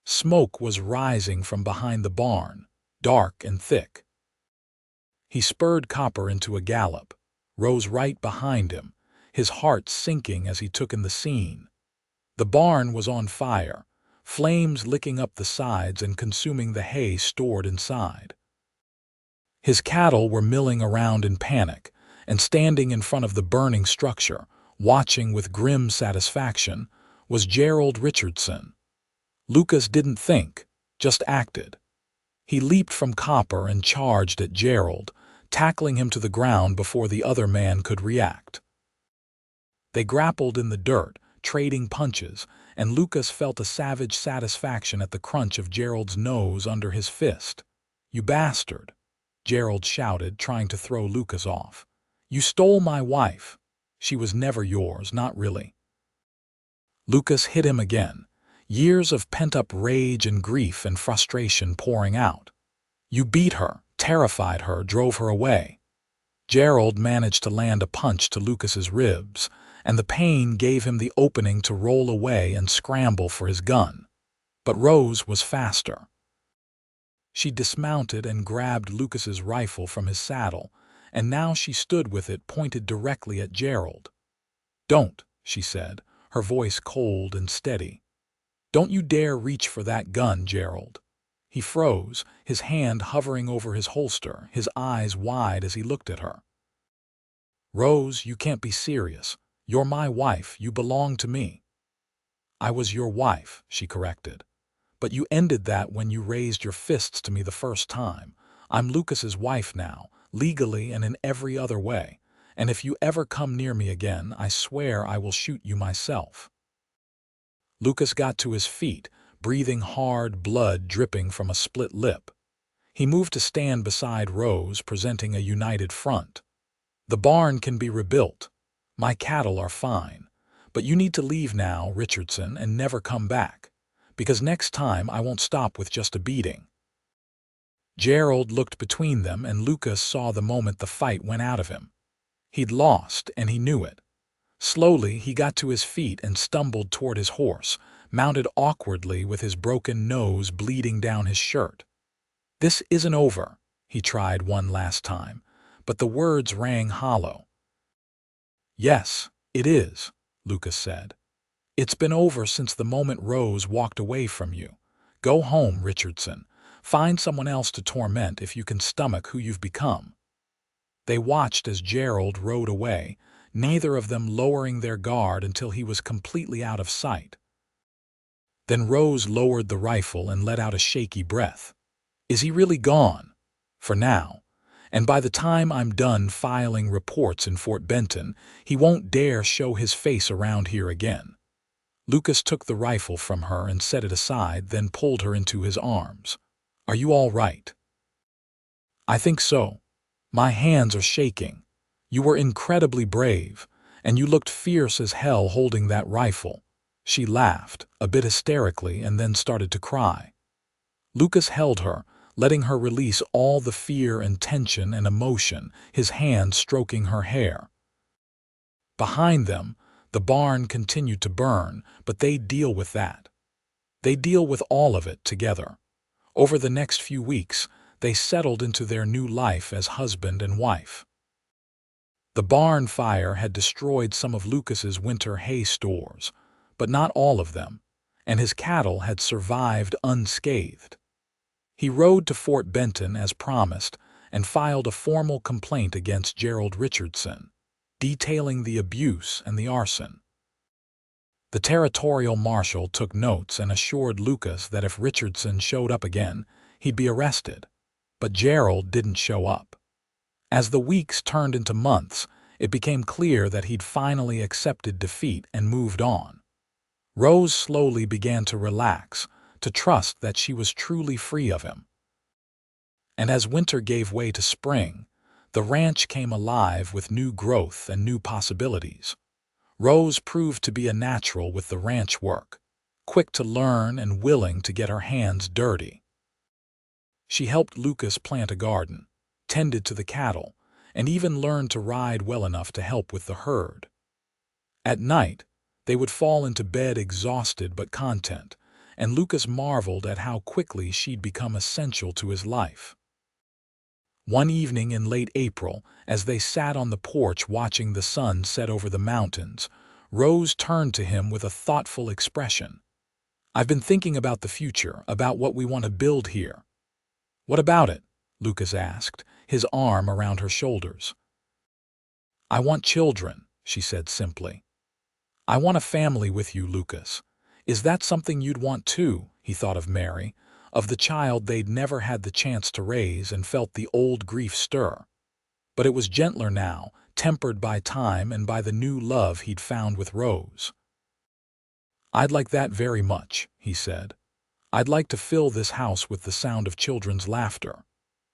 Speaker 1: Smoke was rising from behind the barn, dark and thick. He spurred Copper into a gallop, Rose right behind him, his heart sinking as he took in the scene. The barn was on fire, flames licking up the sides and consuming the hay stored inside. His cattle were milling around in panic, and standing in front of the burning structure, watching with grim satisfaction, was Gerald Richardson. Lucas didn't think, just acted. He leaped from Copper and charged at Gerald, tackling him to the ground before the other man could react. They grappled in the dirt, trading punches, and Lucas felt a savage satisfaction at the crunch of Gerald's nose under his fist. "You bastard!" Gerald shouted, trying to throw Lucas off. "You stole my wife. She was never yours, not really." Lucas hit him again, years of pent-up rage and grief and frustration pouring out. "You beat her, terrified her, drove her away." Gerald managed to land a punch to Lucas's ribs, and the pain gave him the opening to roll away and scramble for his gun. But Rose was faster. She dismounted and grabbed Lucas's rifle from his saddle, and now she stood with it pointed directly at Gerald. "Don't," she said, her voice cold and steady. "Don't you dare reach for that gun, Gerald." He froze, his hand hovering over his holster, his eyes wide as he looked at her. "Rose, you can't be serious. You're my wife, you belong to me." "I was your wife," she corrected. "But you ended that when you raised your fists to me the first time. I'm Lucas's wife now, legally and in every other way, and if you ever come near me again, I swear I will shoot you myself." Lucas got to his feet, breathing hard, blood dripping from a split lip. He moved to stand beside Rose, presenting a united front. "The barn can be rebuilt. My cattle are fine. But you need to leave now, Richardson, and never come back, because next time I won't stop with just a beating." Gerald looked between them, and Lucas saw the moment the fight went out of him. He'd lost, and he knew it. Slowly, he got to his feet and stumbled toward his horse, mounted awkwardly with his broken nose bleeding down his shirt. "This isn't over," he tried one last time, but the words rang hollow. "Yes, it is," Lucas said. "It's been over since the moment Rose walked away from you. Go home, Richardson. Find someone else to torment if you can stomach who you've become." They watched as Gerald rode away, neither of them lowering their guard until he was completely out of sight. Then Rose lowered the rifle and let out a shaky breath. "Is he really gone?" "For now. And by the time I'm done filing reports in Fort Benton, he won't dare show his face around here again." Lucas took the rifle from her and set it aside, then pulled her into his arms. "Are you all right?" "I think so. My hands are shaking. You were incredibly brave, and you looked fierce as hell holding that rifle." She laughed, a bit hysterically, and then started to cry. Lucas held her, letting her release all the fear and tension and emotion, his hand stroking her hair. Behind them, the barn continued to burn, but they'd deal with that. They'd deal with all of it together. Over the next few weeks, they settled into their new life as husband and wife. The barn fire had destroyed some of Lucas's winter hay stores, but not all of them, and his cattle had survived unscathed. He rode to Fort Benton as promised and filed a formal complaint against Gerald Richardson, detailing the abuse and the arson. The territorial marshal took notes and assured Lucas that if Richardson showed up again, he'd be arrested. But Gerald didn't show up. As the weeks turned into months, it became clear that he'd finally accepted defeat and moved on. Rose slowly began to relax, to trust that she was truly free of him. And as winter gave way to spring, the ranch came alive with new growth and new possibilities. Rose proved to be a natural with the ranch work. quick to learn and willing to get her hands dirty. She helped Lucas plant a garden, tended to the cattle, and even learned to ride well enough to help with the herd. At night, they would fall into bed exhausted but content, and Lucas marveled at how quickly she'd become essential to his life. One evening in late April, as they sat on the porch watching the sun set over the mountains, Rose turned to him with a thoughtful expression. "I've been thinking about the future, about what we want to build here." "What about it?" Lucas asked, his arm around her shoulders. "I want children," she said simply. "I want a family with you, Lucas. Is that something you'd want too?" He thought of Mary, of the child they'd never had the chance to raise, and felt the old grief stir. But it was gentler now, tempered by time and by the new love he'd found with Rose. "I'd like that very much," he said. "I'd like to fill this house with the sound of children's laughter."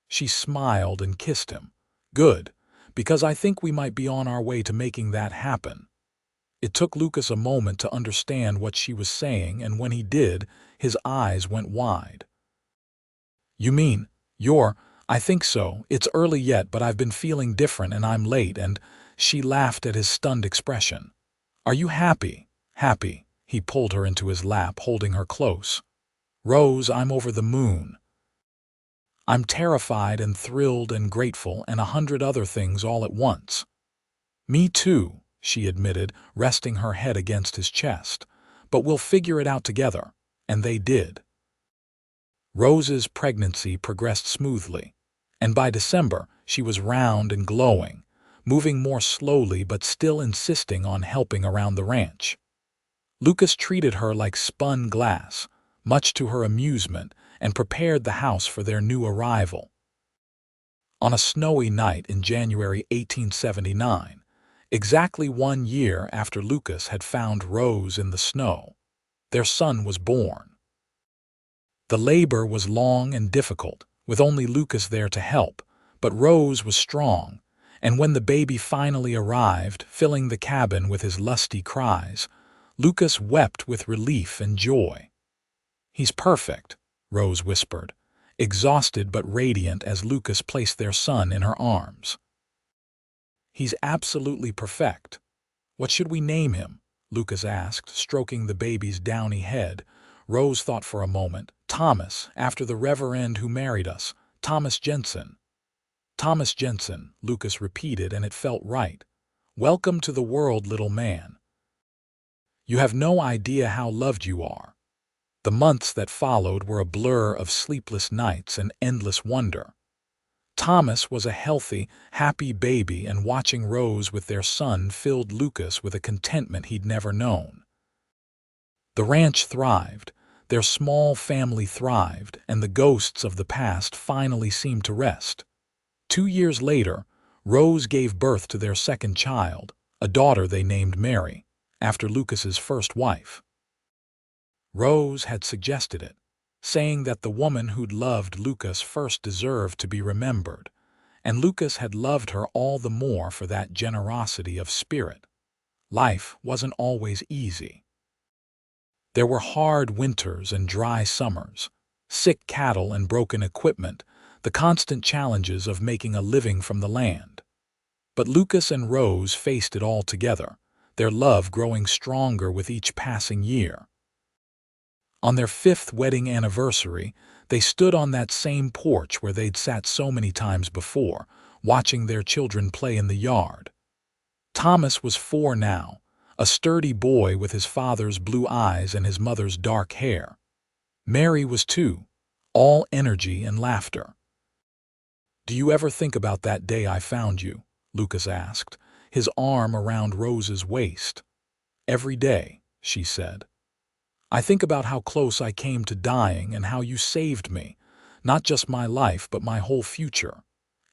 Speaker 1: She smiled and kissed him. "Good, because I think we might be on our way to making that happen." It took Lucas a moment to understand what she was saying, and when he did, his eyes went wide. "You mean, I think so. It's early yet, but I've been feeling different and I'm late," and she laughed at his stunned expression. "Are you happy?" "Happy." He pulled her into his lap, holding her close. "Rose, I'm over the moon. I'm terrified and thrilled and grateful and 100 other things all at once." "Me too," she admitted, resting her head against his chest. "But we'll figure it out together." And they did. Rose's pregnancy progressed smoothly, and by December she was round and glowing, moving more slowly but still insisting on helping around the ranch. Lucas treated her like spun glass, much to her amusement, and prepared the house for their new arrival. On a snowy night in January 1879, exactly 1 year after Lucas had found Rose in the snow, their son was born. The labor was long and difficult, with only Lucas there to help, but Rose was strong, and when the baby finally arrived, filling the cabin with his lusty cries, Lucas wept with relief and joy. "He's perfect," Rose whispered, exhausted but radiant as Lucas placed their son in her arms. "He's absolutely perfect. What should we name him?" Lucas asked, stroking the baby's downy head. Rose thought for a moment. "Thomas, after the Reverend who married us, Thomas Jensen." "Thomas Jensen," Lucas repeated, and it felt right. "Welcome to the world, little man. You have no idea how loved you are." The months that followed were a blur of sleepless nights and endless wonder. Thomas was a healthy, happy baby, and watching Rose with their son filled Lucas with a contentment he'd never known. The ranch thrived, their small family thrived, and the ghosts of the past finally seemed to rest. 2 years later, Rose gave birth to their second child, a daughter they named Mary, after Lucas's first wife. Rose had suggested it, saying that the woman who'd loved Lucas first deserved to be remembered, and Lucas had loved her all the more for that generosity of spirit. Life wasn't always easy. There were hard winters and dry summers, sick cattle and broken equipment, the constant challenges of making a living from the land. But Lucas and Rose faced it all together, their love growing stronger with each passing year. On their 5th wedding anniversary, they stood on that same porch where they'd sat so many times before, watching their children play in the yard. Thomas was 4 now, a sturdy boy with his father's blue eyes and his mother's dark hair. Mary was 2, all energy and laughter. "Do you ever think about that day I found you?" Lucas asked, his arm around Rose's waist. "Every day," she said. "I think about how close I came to dying and how you saved me, not just my life but my whole future.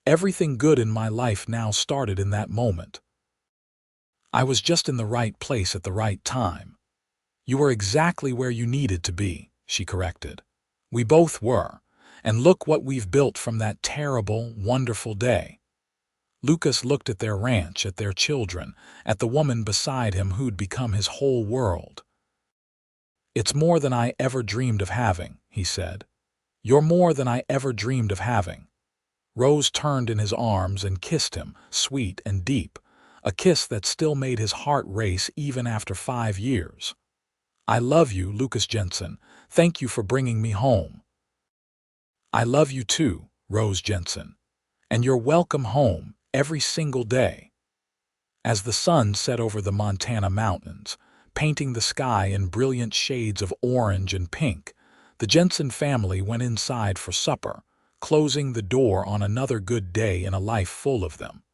Speaker 1: Everything good in my life now started in that moment. I was just in the right place at the right time." "You were exactly where you needed to be," she corrected. "We both were, and look what we've built from that terrible, wonderful day." Lucas looked at their ranch, at their children, at the woman beside him who'd become his whole world. "It's more than I ever dreamed of having," he said. "You're more than I ever dreamed of having." Rose turned in his arms and kissed him, sweet and deep, a kiss that still made his heart race even after 5 years. "I love you, Lucas Jensen. Thank you for bringing me home." "I love you too, Rose Jensen. And you're welcome home every single day." As the sun set over the Montana mountains, painting the sky in brilliant shades of orange and pink, the Jensen family went inside for supper, closing the door on another good day in a life full of them.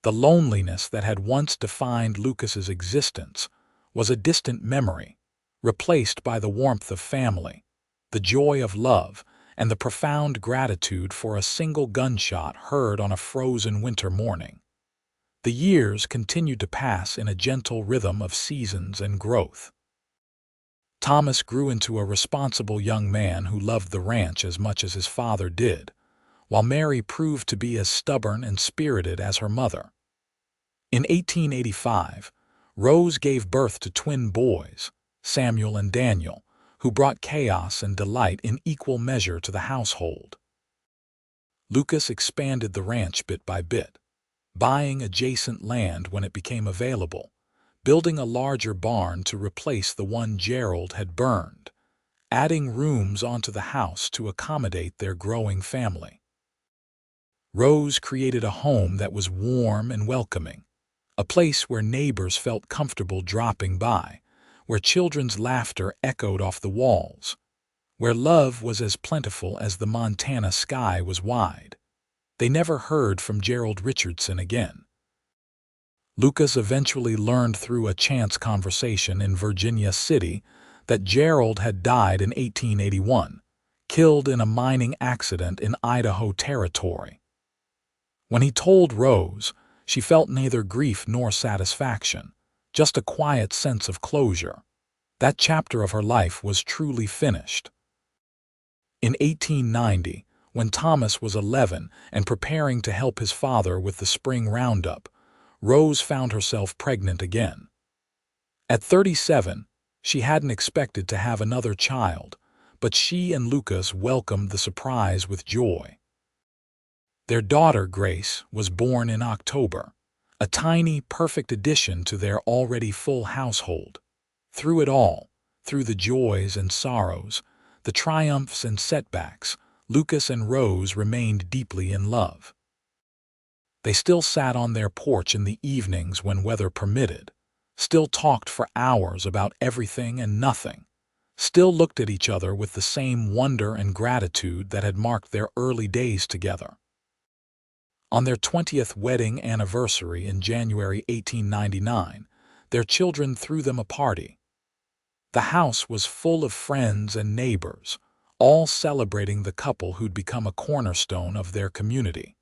Speaker 1: The loneliness that had once defined Lucas's existence was a distant memory, replaced by the warmth of family, the joy of love, and the profound gratitude for a single gunshot heard on a frozen winter morning. The years continued to pass in a gentle rhythm of seasons and growth. Thomas grew into a responsible young man who loved the ranch as much as his father did, while Mary proved to be as stubborn and spirited as her mother. In 1885, Rose gave birth to twin boys, Samuel and Daniel, who brought chaos and delight in equal measure to the household. Lucas expanded the ranch bit by bit, buying adjacent land when it became available, building a larger barn to replace the one Gerald had burned, adding rooms onto the house to accommodate their growing family. Rose created a home that was warm and welcoming, a place where neighbors felt comfortable dropping by, where children's laughter echoed off the walls, where love was as plentiful as the Montana sky was wide. They never heard from Gerald Richardson again. Lucas eventually learned through a chance conversation in Virginia City that Gerald had died in 1881, killed in a mining accident in Idaho Territory. When he told Rose, she felt neither grief nor satisfaction, just a quiet sense of closure. That chapter of her life was truly finished. In 1890, when Thomas was 11 and preparing to help his father with the spring roundup, Rose found herself pregnant again. At 37, she hadn't expected to have another child, but she and Lucas welcomed the surprise with joy. Their daughter, Grace, was born in October, a tiny, perfect addition to their already full household. Through it all, through the joys and sorrows, the triumphs and setbacks, Lucas and Rose remained deeply in love. They still sat on their porch in the evenings when weather permitted, still talked for hours about everything and nothing, still looked at each other with the same wonder and gratitude that had marked their early days together. On their 20th wedding anniversary in January 1899, their children threw them a party. The house was full of friends and neighbors, all celebrating the couple who'd become a cornerstone of their community.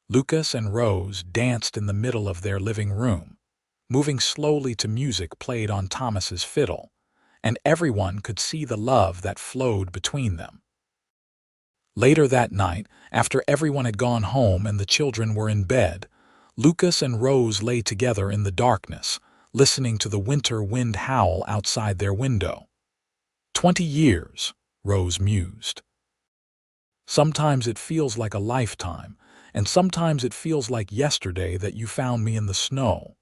Speaker 1: Lucas and Rose danced in the middle of their living room, moving slowly to music played on Thomas's fiddle, and everyone could see the love that flowed between them. Later that night, after everyone had gone home and the children were in bed, Lucas and Rose lay together in the darkness, listening to the winter wind howl outside their window. 20 years, Rose mused. Sometimes it feels like a lifetime, and sometimes it feels like yesterday that you found me in the snow.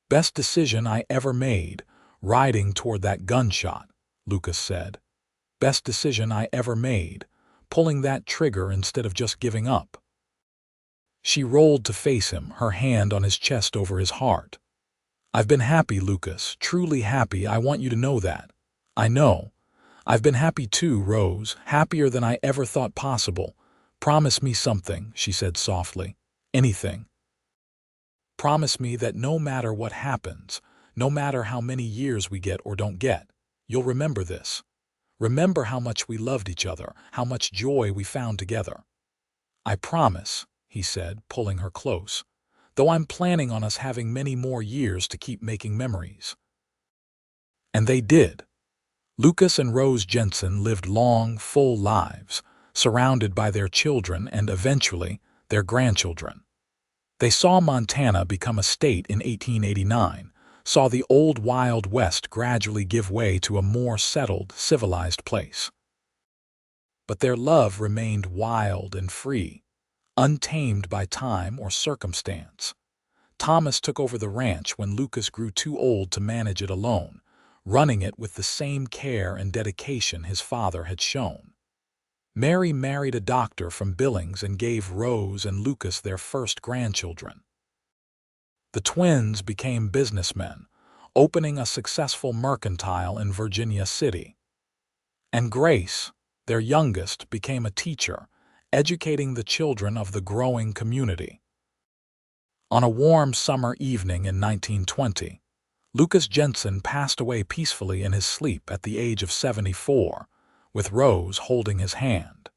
Speaker 1: Best decision I ever made, riding toward that gunshot, Lucas said. Best decision I ever made, pulling that trigger instead of just giving up. She rolled to face him, her hand on his chest over his heart. I've been happy, Lucas, truly happy. I want you to know that. I know. I've been happy too, Rose, happier than I ever thought possible. Promise me something, she said softly. Anything. Promise me that no matter what happens, no matter how many years we get or don't get, you'll remember this. Remember how much we loved each other, how much joy we found together. I promise, he said, pulling her close, though I'm planning on us having many more years to keep making memories. And they did. Lucas and Rose Jensen lived long, full lives, surrounded by their children and, eventually, their grandchildren. They saw Montana become a state in 1889, saw the old Wild West gradually give way to a more settled, civilized place. But their love remained wild and free, untamed by time or circumstance. Thomas took over the ranch when Lucas grew too old to manage it alone, running it with the same care and dedication his father had shown. Mary married a doctor from Billings and gave Rose and Lucas their first grandchildren. The twins became businessmen, opening a successful mercantile in Virginia City. And Grace, their youngest, became a teacher, educating the children of the growing community. On a warm summer evening in 1920, Lucas Jensen passed away peacefully in his sleep at the age of 74, with Rose holding his hand.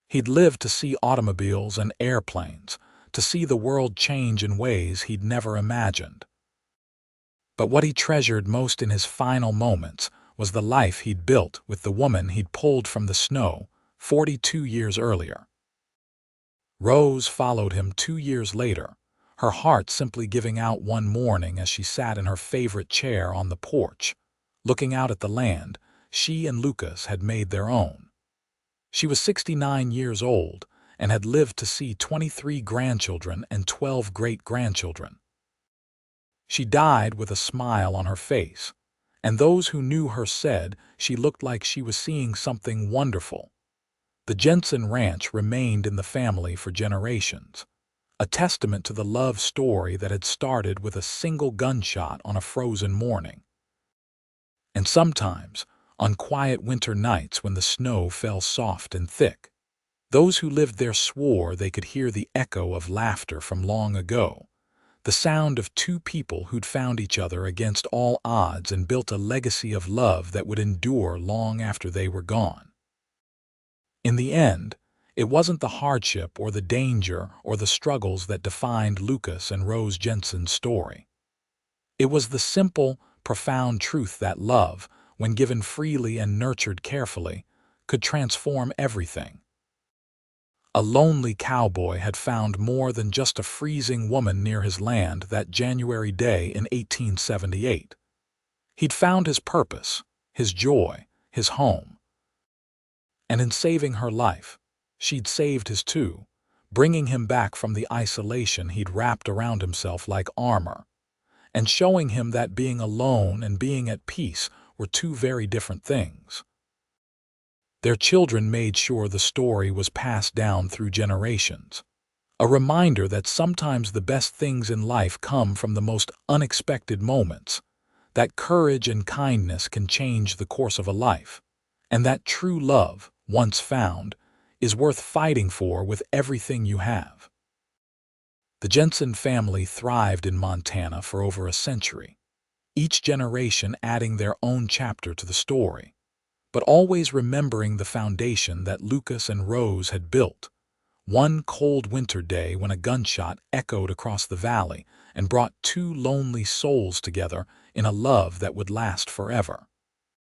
Speaker 1: He'd lived to see automobiles and airplanes, to see the world change in ways he'd never imagined. But what he treasured most in his final moments was the life he'd built with the woman he'd pulled from the snow 42 years earlier. Rose followed him 2 years later, her heart simply giving out one morning as she sat in her favorite chair on the porch, looking out at the land she and Lucas had made their own. She was 69 years old and had lived to see 23 grandchildren and 12 great-grandchildren. She died with a smile on her face, and those who knew her said she looked like she was seeing something wonderful. The Jensen Ranch remained in the family for generations, a testament to the love story that had started with a single gunshot on a frozen morning. And sometimes, on quiet winter nights when the snow fell soft and thick, those who lived there swore they could hear the echo of laughter from long ago, the sound of two people who'd found each other against all odds and built a legacy of love that would endure long after they were gone. In the end, it wasn't the hardship or the danger or the struggles that defined Lucas and Rose Jensen's story. It was the simple, profound truth that love, when given freely and nurtured carefully, could transform everything. A lonely cowboy had found more than just a freezing woman near his land that January day in 1878. He'd found his purpose, his joy, his home. And in saving her life, she'd saved his too, bringing him back from the isolation he'd wrapped around himself like armor, and showing him that being alone and being at peace were two very different things. Their children made sure the story was passed down through generations, a reminder that sometimes the best things in life come from the most unexpected moments, that courage and kindness can change the course of a life, and that true love, once found, is worth fighting for with everything you have. The Jensen family thrived in Montana for over a century, each generation adding their own chapter to the story, but always remembering the foundation that Lucas and Rose had built. One cold winter day when a gunshot echoed across the valley and brought two lonely souls together in a love that would last forever.